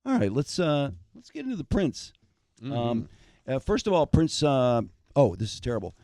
All right, let's get into the Prince. First of all, Prince. This is terrible.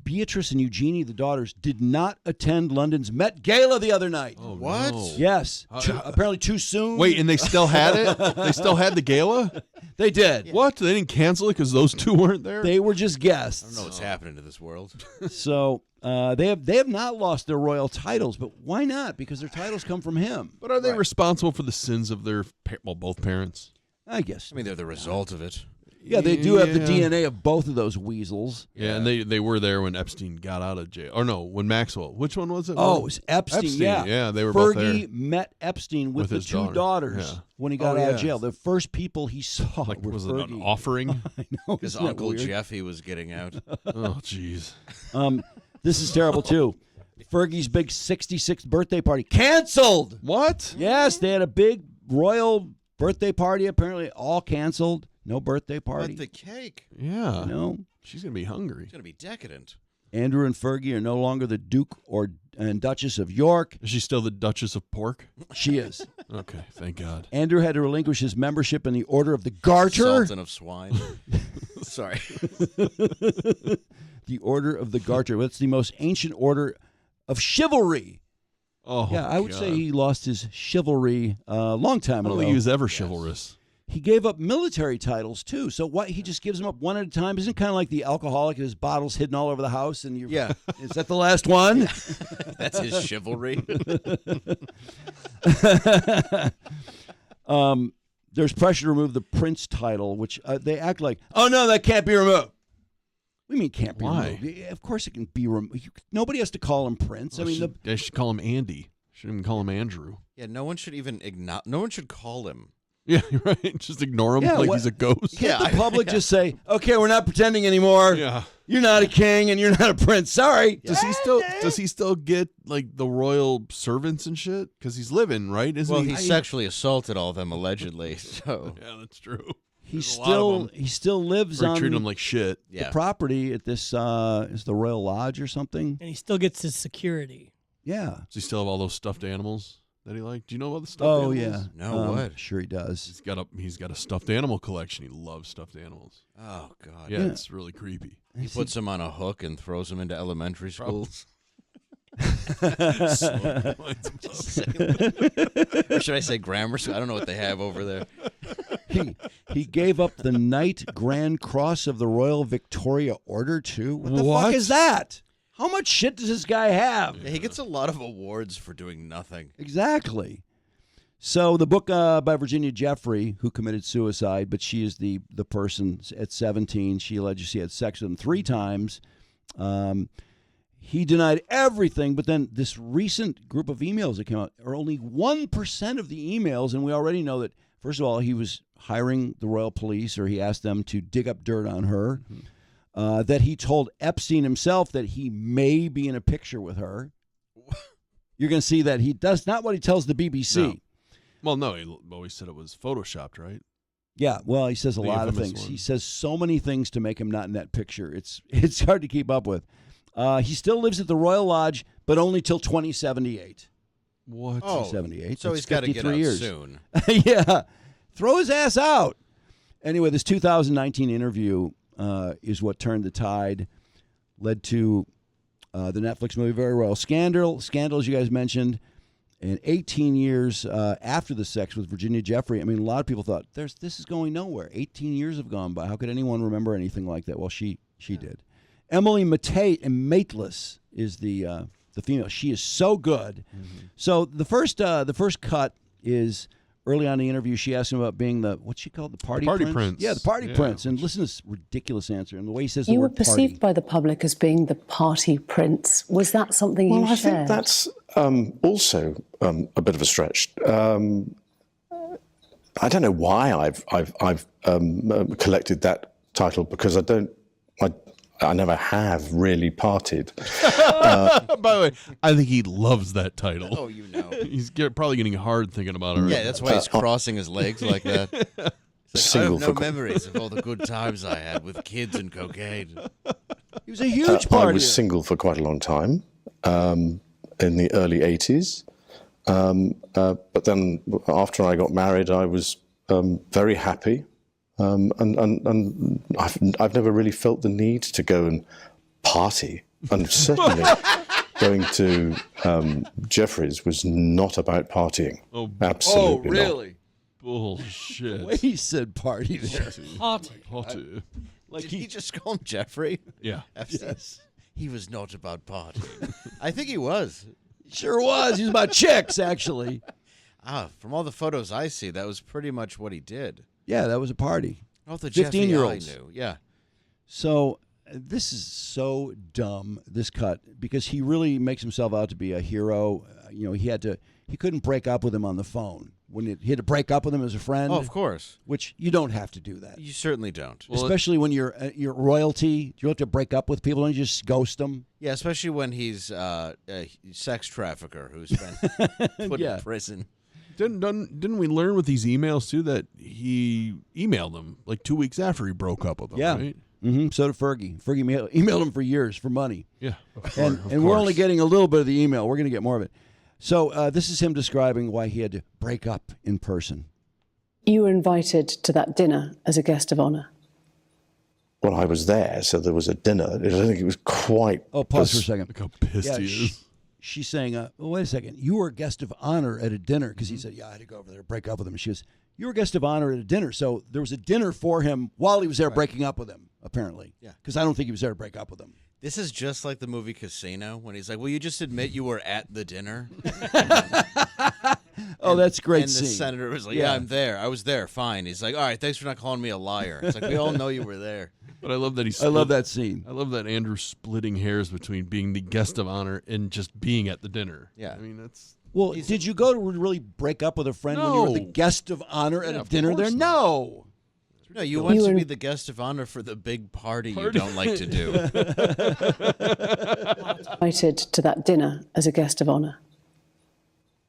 Beatrice and Eugenie, the daughters, did not attend London's Met Gala the other night. Oh, what? No. Yes. Apparently too soon. Wait, and they still had it? They still had the gala? They did. What? They didn't cancel it because those two weren't there? They were just guests. I don't know what's happening to this world. So they have not lost their royal titles, but why not? Because their titles come from him. But are they responsible for the sins of their both parents? I guess. I mean, they're the result of it. Yeah, they do have the DNA of both of those weasels. Yeah, and they were there when Epstein got out of jail. Or no, when Maxwell. Which one was it? Oh, it was Epstein, yeah. Yeah, they were both there. Fergie met Epstein with the his two daughters when he got out of jail. The first people he saw were was Fergie. it an offering? I know. Because Uncle Jeffy was getting out. Oh, jeez. This is terrible, too. Fergie's big 66th birthday party canceled. What? Yes, they had a big royal birthday party, apparently all canceled. No birthday party. But the cake. Yeah. No. She's going to be hungry. It's going to be decadent. Andrew and Fergie are no longer the Duke and Duchess of York. Is she still the Duchess of Pork? She is. Okay, thank God. Andrew had to relinquish his membership in the Order of the Garter. Sultan of Swine. Sorry. The Order of the Garter. That's the most ancient order of chivalry. Oh, yeah, I would say he lost his chivalry a long time ago. I don't think he was ever chivalrous. He gave up military titles, too. So what? He just gives them up one at a time? Isn't it kind of like the alcoholic, his bottles hidden all over the house? And is that the last one? That's his chivalry. There's pressure to remove the Prince title, which they act like, oh, no, that can't be removed. What do you mean can't be removed? Yeah, of course it can be removed. Nobody has to call him Prince. Well, they should call him Andy. Shouldn't even call him Andrew. Yeah, no one should even no one should call him. Yeah, you're right. Just ignore him like he's a ghost. Can't the public just say, okay, we're not pretending anymore. Yeah. You're not a king and you're not a prince. Sorry. Does he still get like the royal servants and shit? Because he's living, right? Isn't he sexually assaulted all of them allegedly. So yeah, that's true. He still lives on treat him like shit. The property at this is the Royal Lodge or something. And he still gets his security. Yeah. Does he still have all those stuffed animals that he liked? Do you know about the stuffed animals? Yeah. No, what? Sure he does. He's got a stuffed animal collection. He loves stuffed animals. Oh God. Yeah, it's really creepy. He puts them on a hook and throws them into elementary schools. Or should I say grammar school? I don't know what they have over there. He gave up the Knight Grand Cross of the Royal Victoria Order too. What the fuck is that? How much shit does this guy have? Yeah, he gets a lot of awards for doing nothing. Exactly. So the book by Virginia Jeffrey, who committed suicide, but she is the person at 17. She alleged she had sex with him 3 times. He denied everything, but then this recent group of emails that came out are only 1% of the emails, and we already know that, first of all, he was hiring the royal police, or he asked them to dig up dirt on her, that he told Epstein himself that he may be in a picture with her. You're going to see that he does not what he tells the BBC. No. Well, no, he always said it was photoshopped, right? Yeah, well, he says a lot of things. He says so many things to make him not in that picture. It's hard to keep up with. He still lives at the Royal Lodge, but only till 2078. What? 2078. So he's got to get out soon. Yeah. Throw his ass out. Anyway, this 2019 interview is what turned the tide, led to the Netflix movie Very Royal Scandal, as you guys mentioned. And 18 years after the sex with Virginia Jeffrey, I mean, a lot of people thought, this is going nowhere. 18 years have gone by. How could anyone remember anything like that? Well, she did. Emily Maitlis is the female. She is so good. Mm-hmm. So the first cut is early on in the interview. She asked him about being what's she called? The party prince? Yeah, the party prince. And listen to this ridiculous answer. And the way he says the word party. You were perceived by the public as being the party prince. Was that something you shared? I think that's also a bit of a stretch. I don't know why I've collected that title, because I never have really partied. By the way, I think he loves that title. Oh, you know. He's probably getting hard thinking about it. Right? Yeah, that's why he's crossing his legs like that. Like, I have no memories of all the good times I had with kids and cocaine. He was a huge party. I was single for quite a long time, in the early 80s. But then after I got married, I was very happy, and I've never really felt the need to go and party, and certainly going to Jeffrey's was not about partying. Oh, Absolutely not. really? Bullshit. The way he said party there. Party. Like Did he just call him Jeffrey Yeah. Epstein? Yes. He was not about partying. I think he was. Sure was. He was about chicks, actually. From all the photos I see, that was pretty much what he did. Yeah, that was a party. All the Jeffy I 15-year-olds. knew. Yeah. So this is so dumb, this cut, because he really makes himself out to be a hero. He couldn't break up with him on the phone. He had to break up with him as a friend. Oh, of course. Which you don't have to do that. You certainly don't. Especially when you're royalty. You have to break up with people and you just ghost them. Yeah, especially when he's a sex trafficker who's been put in prison. Didn't we learn with these emails too that he emailed them like 2 weeks after he broke up with them? Yeah. Right? Mm-hmm. So did Fergie. Fergie emailed him for years for money. Yeah. And we're only getting a little bit of the email. We're going to get more of it. So this is him describing why he had to break up in person. You were invited to that dinner as a guest of honour. Well, I was there, so there was a dinner. I don't think it was quite. Oh, pause for a second. Look how pissed he is. She's saying, well, wait a second. You were a guest of honor at a dinner, because he said, yeah, I had to go over there, break up with him. And she goes, you were a guest of honor at a dinner. So there was a dinner for him while he was there breaking up with him, apparently. Yeah. Because I don't think he was there to break up with him. This is just like the movie Casino, when he's like, will you just admit you were at the dinner? Oh, that's a great And the scene. senator was like, yeah, I'm there. I was there. Fine. He's like, all right, thanks for not calling me a liar. It's like, we all know you were there. But I love that I love that scene. I love that Andrew splitting hairs between being the guest of honor and just being at the dinner. Yeah. I mean, that's... Well, did you go to really break up with a friend when you were the No. guest of honor at a dinner there? course No. No, you went to be the guest of honor for the big party you don't like to do. Invited to that dinner as a guest of honour.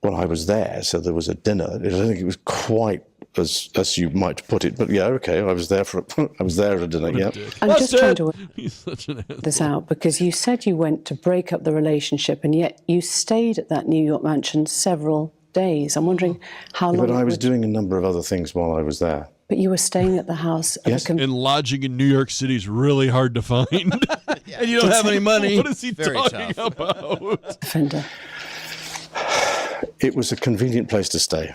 Well, I was there, so there was a dinner. I don't think it was quite as you might put it, but yeah, okay. I was there at a dinner. Yeah. I'm just trying to He's such an asshole. this out because you said you went to break up the relationship, and yet you stayed at that New York mansion several days. I'm wondering how long. But I was doing a number of other things while I was there. But you were staying at the house of Yes. And lodging in New York City is really hard to find. And you don't have any money. What is he Very talking tough. about? offender. It was a convenient place to stay.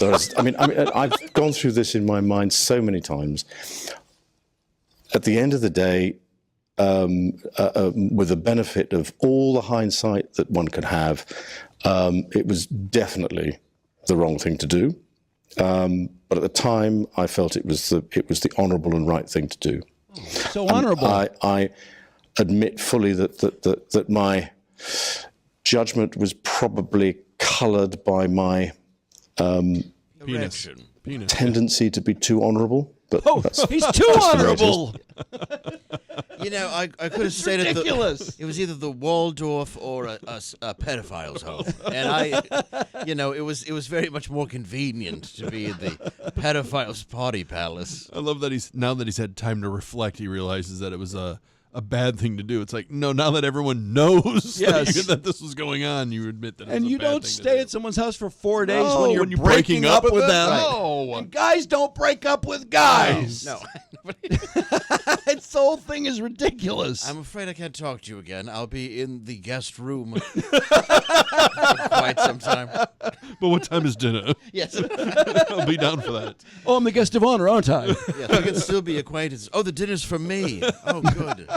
I've gone through this in my mind so many times. At the end of the day, with the benefit of all the hindsight that one could have, it was definitely the wrong thing to do. But at the time, I felt it was the honourable and right thing to do. So honorable. I admit fully that my judgment was probably coloured by my Penis. tendency to be too honourable. But He's too honorable. You know, I could have stayed at ridiculous. it was either the Waldorf or a pedophile's home, and it was very much more convenient to be in the pedophile's party palace. I love that now that he's had time to reflect, he realizes that it was a bad thing to do. It's like, no, now that everyone knows Yes. that this was going on, you admit that it was And a you bad don't thing to stay do. at someone's house for 4 days No, when you're breaking up with them. No. And guys don't break up with guys. No, This whole thing is ridiculous. I'm afraid I can't talk to you again. I'll be in the guest room for quite some time. But what time is dinner? Yes, I'll be down for that. Oh, I'm the guest of honor, aren't I? yes, we can still be acquaintances. Oh, the dinner's for me. Oh, good.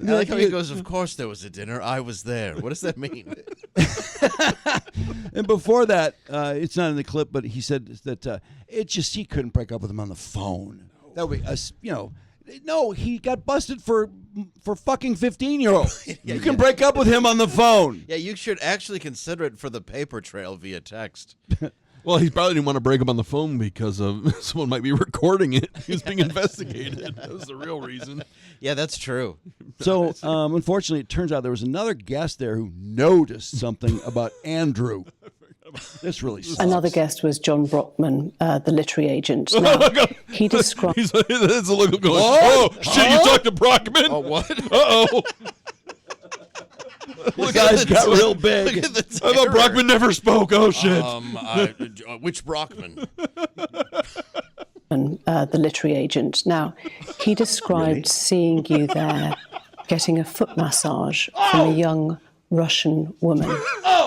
I like how he goes, of course there was a dinner. I was there. What does that mean? And before that, it's not in the clip, but he said that he couldn't break up with him on the phone. That would be, no, he got busted for fucking 15-year-olds. You can break up with him on the phone. Yeah, you should actually consider it for the paper trail via text. Well, he probably didn't want to break up on the phone because of someone might be recording it. He was being investigated. That was the real reason. Yeah, that's true. So, unfortunately, it turns out there was another guest there who noticed something about Andrew. This really sucks. Another guest was John Brockman, the literary agent. Now, he described. There's a look going, oh, shit, you talked to Brockman? Oh, what? Uh-oh. The guys got real big. Look at the I thought Brockman never spoke. Oh, shit. Which Brockman? Brockman, the literary agent. Now, he described seeing you there getting a foot massage from a young Russian woman.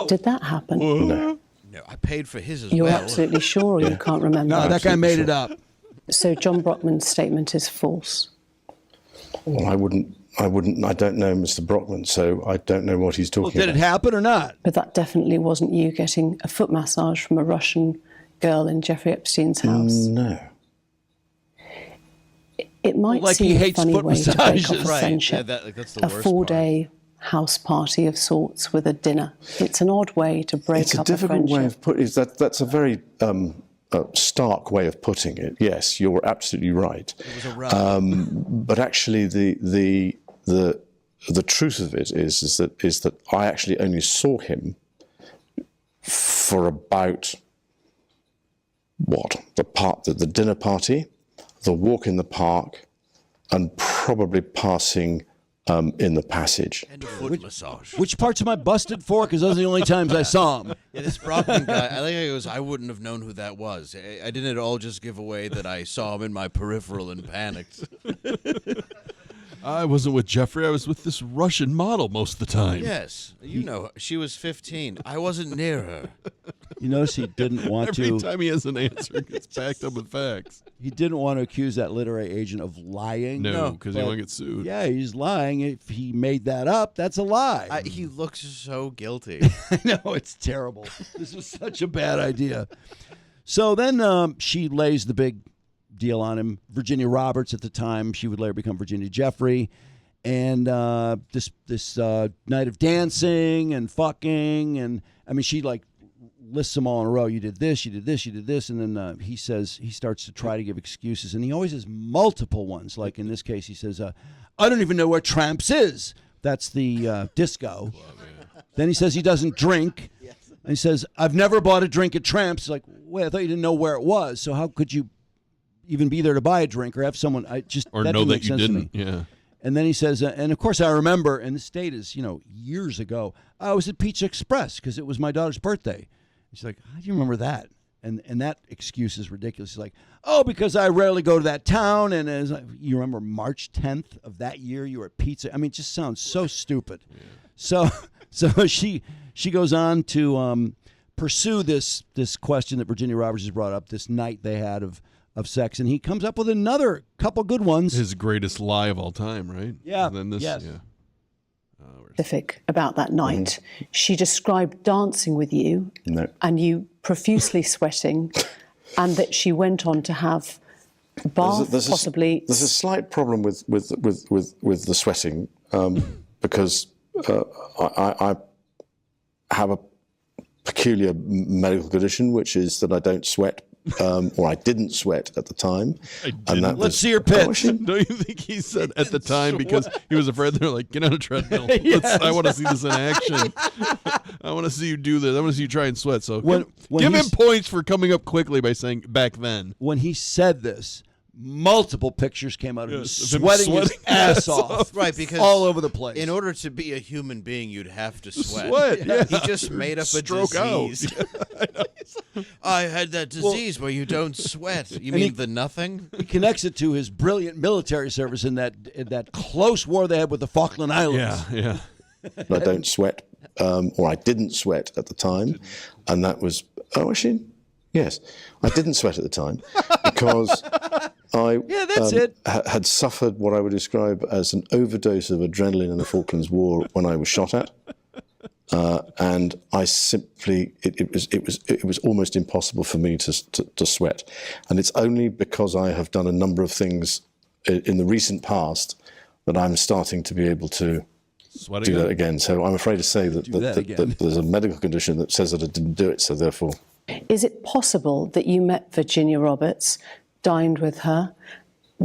Did that happen? No. No, I paid for his as You're well. absolutely sure, or you can't remember? No, that guy Absolutely made it sure. up. So John Brockman's statement is false. Well, I don't know Mr. Brockman, so I don't know what he's Well, talking did about. it happen or not? But that definitely wasn't you getting a foot massage from a Russian girl in Jeffrey Epstein's house. No. It might Like he seem a hates funny foot way to break massages. off a Right. friendship. Yeah, that's the a worst 4-day house party of sorts with a dinner. It's an odd way to break It's a up difficult friendship. way of putting it. That's a very stark way of putting it. Yes, you're absolutely right. It was a rub. But actually, the truth of it is that I actually only saw him for about the dinner party, the walk in the park, and probably passing in the passage. And a foot massage. Which parts am I busted for? Because those are the only times I saw him. Yeah, this Brockman guy, I think he goes, I wouldn't have known who that was. I didn't at all just give away that I saw him in my peripheral and panicked. I wasn't with Jeffrey. I was with this Russian model most of the time. Yes, you know, she was 15. I wasn't near her. You notice he didn't want Every to. time he has an answer, it gets backed up with facts. He didn't want to accuse that literary agent of lying. No, because he but- won't get sued. Yeah, he's lying. If he made that up, that's a lie. He looks so guilty. I know, it's terrible. This was such a bad idea. So then she lays the big deal on him. Virginia Roberts at the time, she would later become Virginia Jeffrey. And this night of dancing and fucking. And I mean, she like lists them all in a row. You did this, you did this, you did this. And then he says, he starts to try to give excuses. And he always has multiple ones. Like in this case, he says, I don't even know where Tramps is. That's the disco. Then he says he doesn't drink. And he says, I've never bought a drink at Tramps. It's like, wait, I thought you didn't know where it was. So how could you even be there to buy a drink or have someone? Or that know didn't that make you sense to didn't. me. Yeah. And then he says, and of course I remember, and this date is, years ago, I was at Pizza Express because it was my daughter's birthday. She's like, how do you remember that? And that excuse is ridiculous. He's like, oh, because I rarely go to that town. And it's like, you remember March 10th of that year you were at Pizza? I mean, it just sounds so stupid. Yeah. So she goes on to pursue this question that Virginia Roberts has brought up, this night they had of sex, and he comes up with another couple good ones. His greatest lie of all time, right? Yeah. And then this, Yes. yeah. Specific about that night. She described dancing with you No. and you profusely sweating, and that she went on to have a bath, possibly. There's a slight problem with the sweating because I have a peculiar medical condition, which is that I don't sweat. Or I didn't sweat at the time. And that Let's was, see your pitch. Don't you think he said at the time because he was afraid they're like, get on a treadmill. I want to see this in action. I want to see you do this. I want to see you try and sweat. So When give him he's- points for coming up quickly by saying back then. When he said this, multiple pictures came out of him Yes, of him sweating his sweating ass off. Right, because all over the place. in order to be a human being, you'd have to sweat. Sweat, yeah. He just made up Stroke a out. disease. I had that disease where you don't sweat. You mean the nothing? He connects it to his brilliant military service in that close war they had with the Falkland Islands. Yeah. I don't sweat, or I didn't sweat at the time, and that was actually yes, I didn't sweat at the time because I that's it. had suffered what I would describe as an overdose of adrenaline in the Falklands War when I was shot at, and I simply it was almost impossible for me to sweat, and it's only because I have done a number of things in the recent past that I'm starting to be able to Sweating do that up. again. So I'm afraid to say that again. there's a medical condition that says that I didn't do it. So therefore, Is it possible that you met Virginia Roberts, dined with her,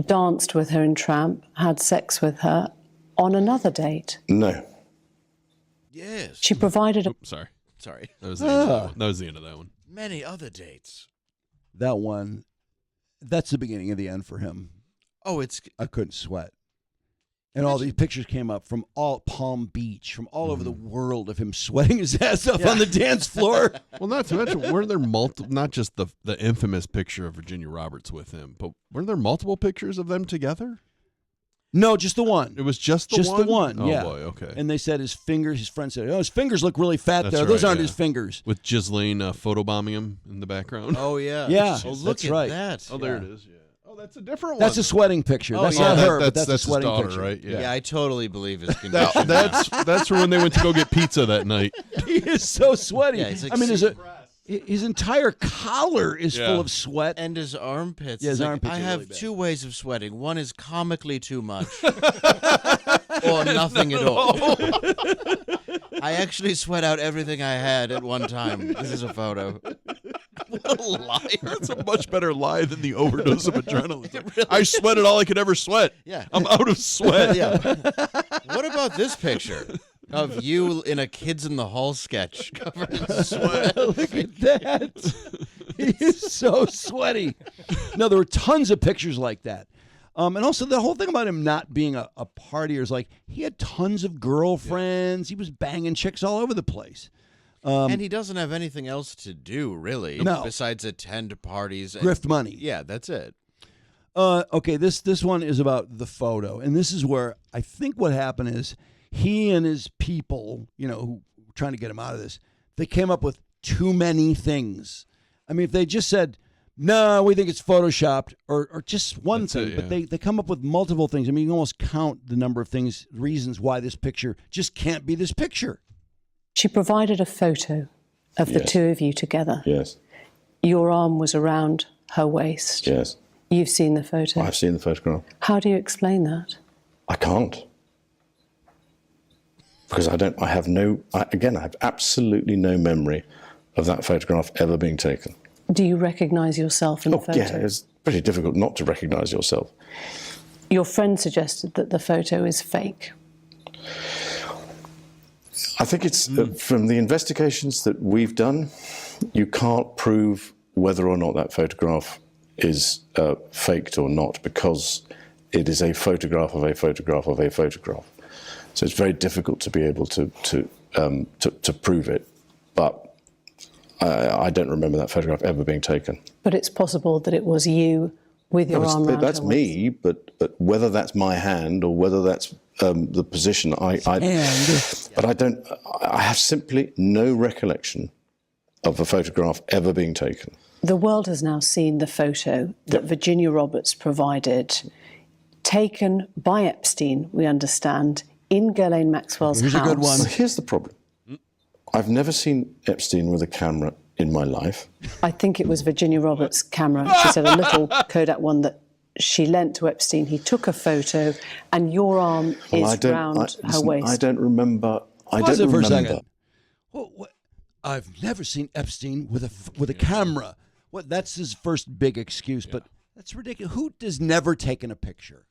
danced with her in Tramp, had sex with her on another date? no. Yes. She provided a Sorry. Sorry. That was the end of that one. That was the end of that one. Many other dates. That one, that's the beginning of the end for him. Oh, it's I couldn't sweat. And all these pictures came up from all Palm Beach, from all over the world of him sweating his ass off on the dance floor. Well, not to mention, weren't there not just the infamous picture of Virginia Roberts with him, but weren't there multiple pictures of them together? No, just the one. It was just the one? Oh, yeah. boy, okay. And they said his friend said, his fingers look really fat That's there. Those right, aren't yeah. his fingers. With Ghislaine photobombing him in the background. Oh, yeah. Yeah, Oh, look that's at right. that. Oh, there it is, yeah. Oh, that's a different one. That's a sweating picture. Oh, That's yeah. not her, but that's that's a his sweating daughter, picture. right? Yeah, I totally believe his condition. That's for when they went to go get pizza that night. He is so sweaty. Yeah, it's like I mean, his entire collar is Yeah. full of sweat. And his armpits. Yeah, his It's like, armpits I are have really bad. two ways of sweating. One is comically too much, or nothing at all. I actually sweat out everything I had at one time. This is a photo. What a liar. That's a much better lie than the overdose of adrenaline. I sweated all I could ever sweat. Yeah. I'm out of sweat. Yeah. What about this picture of you in a Kids in the Hall sketch covered in sweat? Look at that. He is so sweaty. No, there were tons of pictures like that. And also the whole thing about him not being a partier is like he had tons of girlfriends. He was banging chicks all over the place. And he doesn't have anything else to do, really, No. besides attend parties. And, Grift money. Yeah, that's it. Okay, this one is about the photo. And this is where I think what happened is he and his people, who were trying to get him out of this, they came up with too many things. I mean, if they just said, no, we think it's photoshopped or just one That's thing, it, but yeah. they come up with multiple things. I mean, you can almost count the number of reasons why this picture just can't be this picture. She provided a photo of the Yes. two of you together. Yes, Your arm was around her waist. yes. You've seen the photo. I've seen the photograph. How do you explain that? I can't. Because I have absolutely no memory of that photograph ever being taken. Do you recognise yourself in the photo? Yeah, it's pretty difficult not to recognise yourself. Your friend suggested that the photo is fake. I think it's from the investigations that we've done, you can't prove whether or not that photograph is faked or not because it is a photograph of a photograph of a photograph. So it's very difficult to be able to prove it. But I don't remember that photograph ever being taken. But it's possible that it was you with your arm around That's her waist. me, but whether that's my hand or whether that's the position, but I have simply no recollection of a photograph ever being taken. The world has now seen the photo that Virginia Roberts provided, taken by Epstein, we understand, in Ghislaine Maxwell's Here's a house. good one. So here's the problem. I've never seen Epstein with a camera in my life. I think it was Virginia Roberts' camera. She said a little Kodak one that she lent to Epstein. He took a photo, and your arm is round her waist. I don't remember. Pause it for a second. What? I've never seen Epstein with a camera. What? That's his first big excuse, but that's ridiculous. Who has never taken a picture?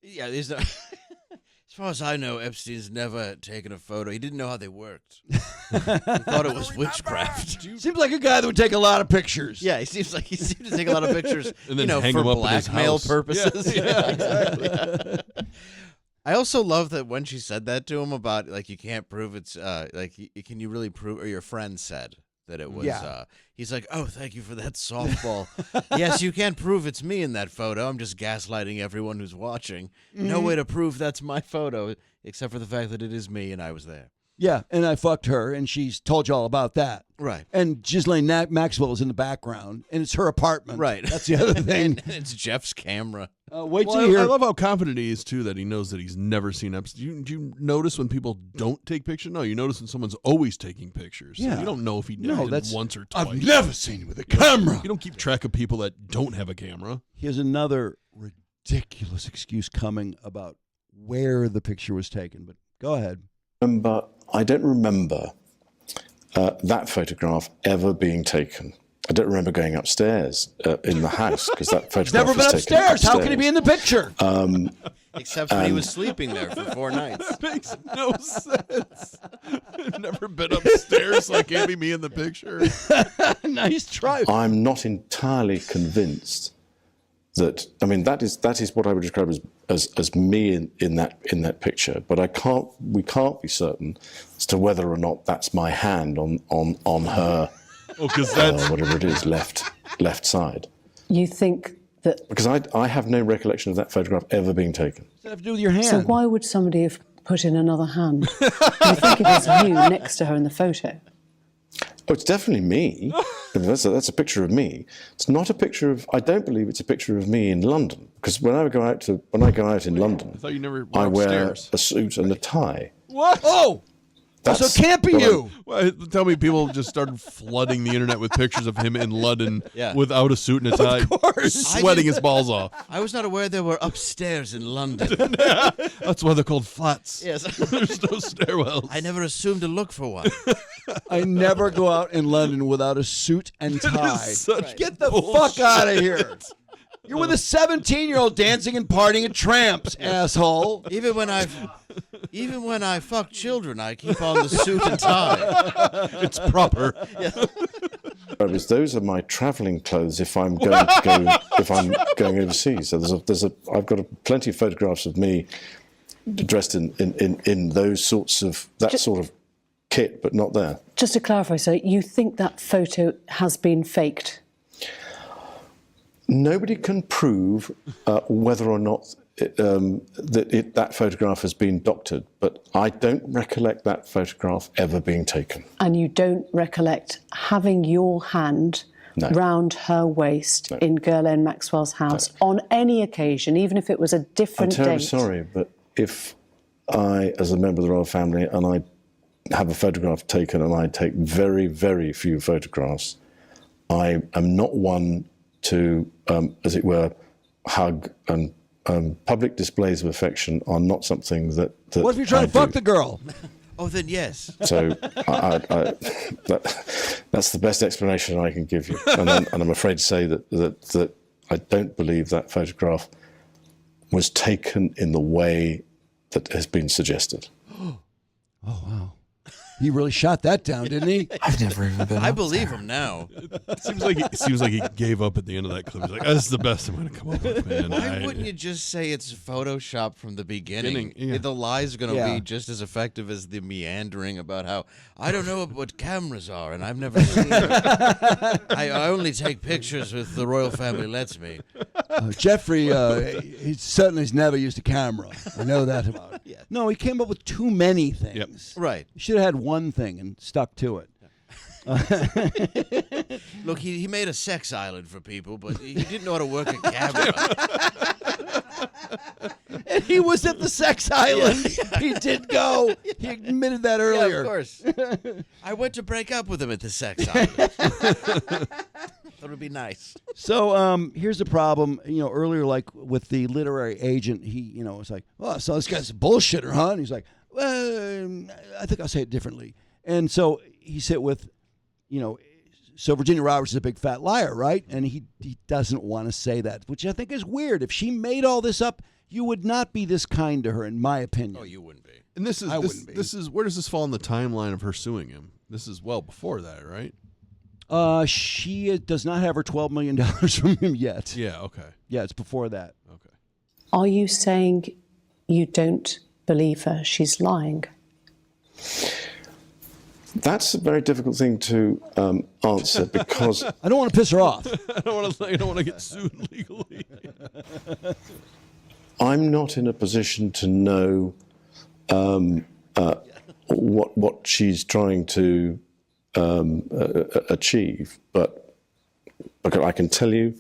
Yeah, there's no. As far as I know, Epstein's never taken a photo. He didn't know how they worked. He thought it was witchcraft. Seems like a guy that would take a lot of pictures. Yeah, he seemed to take a lot of pictures, And then hang for them up in his blackmail house. purposes. Yeah, Exactly. I also love that when she said that to him about you can't prove it's can you really prove, or your friend said that it was he's like, oh, thank you for that softball. Yes, you can't prove it's me in that photo. I'm just gaslighting everyone who's watching. No way to prove that's my photo except for the fact that it is me and I was there. Yeah, and I fucked her, and she's told you all about that. Right. And Ghislaine Maxwell is in the background, and it's her apartment. Right. That's the other thing. And it's Jeff's camera. Wait till Well, you hear. I love how confident he is, too, that he knows that he's never seen Epstein. Do you notice when people don't take pictures? No, you notice when someone's always taking pictures. So Yeah. you don't know if he did No, it that's once or twice. I've never seen him with a camera. You don't keep track of people that don't have a camera. Here's another ridiculous excuse coming about where the picture was taken, but go ahead. I don't remember that photograph ever being taken. I don't remember going upstairs in the house because that photograph Never been was taken upstairs. How can he be in the picture? Except when he was sleeping there for 4 nights. Makes no sense. I've never been upstairs, so I can't be me in the picture. Nice try. I'm not entirely convinced I mean, that is what I would describe as me in that picture. But we can't be certain as to whether or not that's my hand on her, because that's whatever it is, left side. You think that... Because I have no recollection of that photograph ever being taken. What's that have to do with your hand? So why would somebody have put in another hand? Do you think it was you next to her in the photo? Oh, it's definitely me. I mean, that's a picture of me. It's not a picture of. I don't believe it's a picture of me in London, because when I go out in London, I thought you never went I wear upstairs. a suit and a tie. What? Oh! So it can't be you. Well, tell me, people just started flooding the internet with pictures of him in London Yeah. without a suit and a tie, sweating his balls off. I was not aware they were upstairs in London. That's why they're called flats. Yes. There's no stairwells. I never assumed to look for one. I never go out in London without a suit and tie. such Get the bullshit. fuck out of here. You're with a 17-year-old dancing and partying at Tramps, asshole. Even when I fuck children, I keep on the suit and tie. It's proper. Those are my travelling clothes if I'm going overseas. So I've got plenty of photographs of me dressed in those sorts of sort of kit, but not there. Just to clarify, so you think that photo has been faked? Nobody can prove whether or not that photograph has been doctored, but I don't recollect that photograph ever being taken. And you don't recollect having your hand No. round her waist in Ghislaine Maxwell's house on any occasion, even if it was a I'm different terribly date? sorry, but if I, as a member of the royal family, and I have a photograph taken, and I take very, very few photographs, I am not one to, as it were, hug, and public displays of affection are not something that What if you're trying to fuck the girl? Oh, then yes. So that's the best explanation I can give you, and I'm afraid to say that I don't believe that photograph was taken in the way that has been suggested. Oh, wow. He really shot that down, didn't he? I've never even been. I up believe there. him now. Seems like he gave up at the end of that clip. He's like, "This is the best I'm going to come up with, man." Why wouldn't you just say it's Photoshop from the beginning? Yeah. The lie's going to Yeah. be just as effective as the meandering about how I don't know what cameras are and I've never seen them. I only take pictures if the royal family lets me. Jeffrey, he certainly has never used a camera. I know that about him. Yeah. No, he came up with too many things. Right. He should have had one thing and stuck to it. Look, he made a sex island for people, but he didn't know how to work a camera. And he was at the sex island. He did go. He admitted that earlier. Yeah, of course. I went to break up with him at the sex island. Thought it would be nice. So here's the problem. Earlier, like with the literary agent, he, was like, "Oh, so this guy's a bullshitter, huh?" And he's like, "Well, I think I'll say it differently." And so he said with, so Virginia Roberts is a big fat liar, right? And he doesn't want to say that, which I think is weird. If she made all this up, you would not be this kind to her, in my opinion. Oh, you wouldn't be. And I wouldn't be. this is where does this fall in the timeline of her suing him? This is well before that, right? She does not have her $12 million from him yet. Yeah. Okay. Yeah, it's before that. Okay. Are you saying you don't believe her? She's lying. That's a very difficult thing to answer because I don't want to piss her off. I don't want to get sued legally. I'm not in a position to know what she's trying to achieve, but I can tell you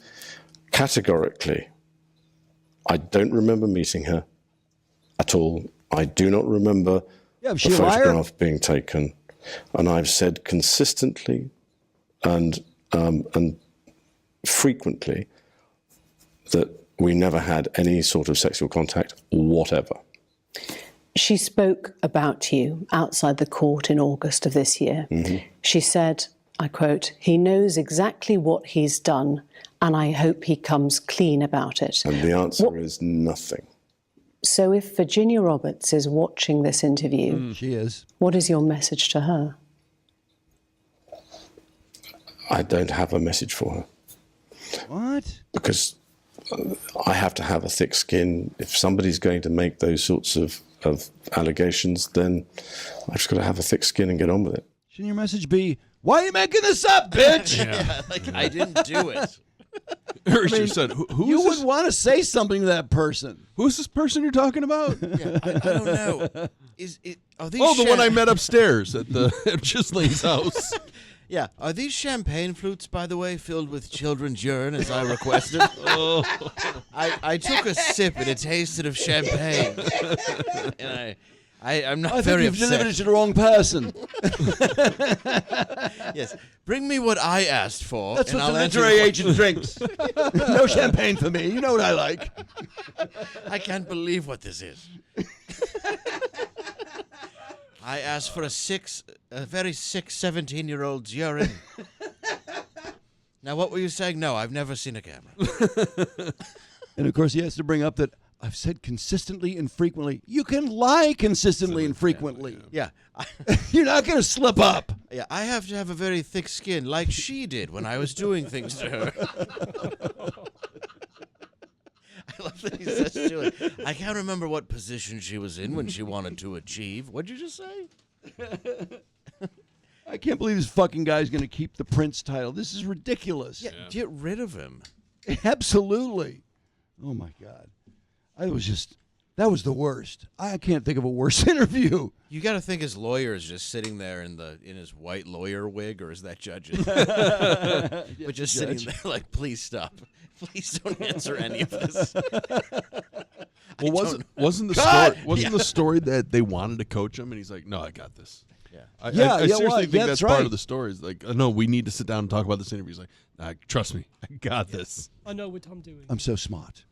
categorically, I don't remember meeting her at all. I do not remember Yeah, the she a liar? photograph being taken, and I've said consistently and frequently that we never had any sort of sexual contact whatever. She spoke about you outside the court in August of this year. Mm-hmm. She said, I quote, "He knows exactly what he's done, and I hope he comes clean about it." And the answer is nothing. So if Virginia Roberts is watching this interview, She is. what is your message to her? I don't have a message for her What? because I have to have a thick skin. If somebody's going to make those sorts of allegations, then I've just got to have a thick skin and get on with it. Shouldn't your message be, why are you making this up, bitch? Yeah, like I didn't do it. Or she said, who You is would this? want to say something to that person. Who's this person you're talking about? Yeah, I don't know. Is it? Are these? Oh, the one I met upstairs at Ghislaine's house. Yeah. Are these champagne flutes, by the way, filled with children's urine as I requested? Oh. I took a sip and it tasted of champagne, and I'm not I think very you've upset. delivered it to the wrong person. Yes, bring me what I asked for. That's and what the I'll answer literary the agent drinks. No champagne for me. You know what I like. I can't believe what this is. I asked for a very sick 17-year-old's urine. Now, what were you saying? No, I've never seen a camera. And of course, he has to bring up that I've said consistently and frequently. You can lie consistently and frequently. Yeah. You're not going to slip up. Yeah, I have to have a very thick skin, like she did when I was doing things to her. I love that he says to it. I can't remember what position she was in when she wanted to achieve. What'd you just say? I can't believe this fucking guy's going to keep the Prince title. This is ridiculous. Yeah, get rid of him. Absolutely. Oh, my God. That was the worst. I can't think of a worse interview. You got to think his lawyer is just sitting there in his white lawyer wig, or is that judge's? But just sitting there like, please stop. Please don't answer any of this. Well, wasn't the story that they wanted to coach him, and he's like, "No, I got this." Yeah. I Yeah, seriously well, think that's that's right. part of the story. Is like, no, we need to sit down and talk about this interview. He's like, trust me, I got this. I know what I'm doing. I'm so smart.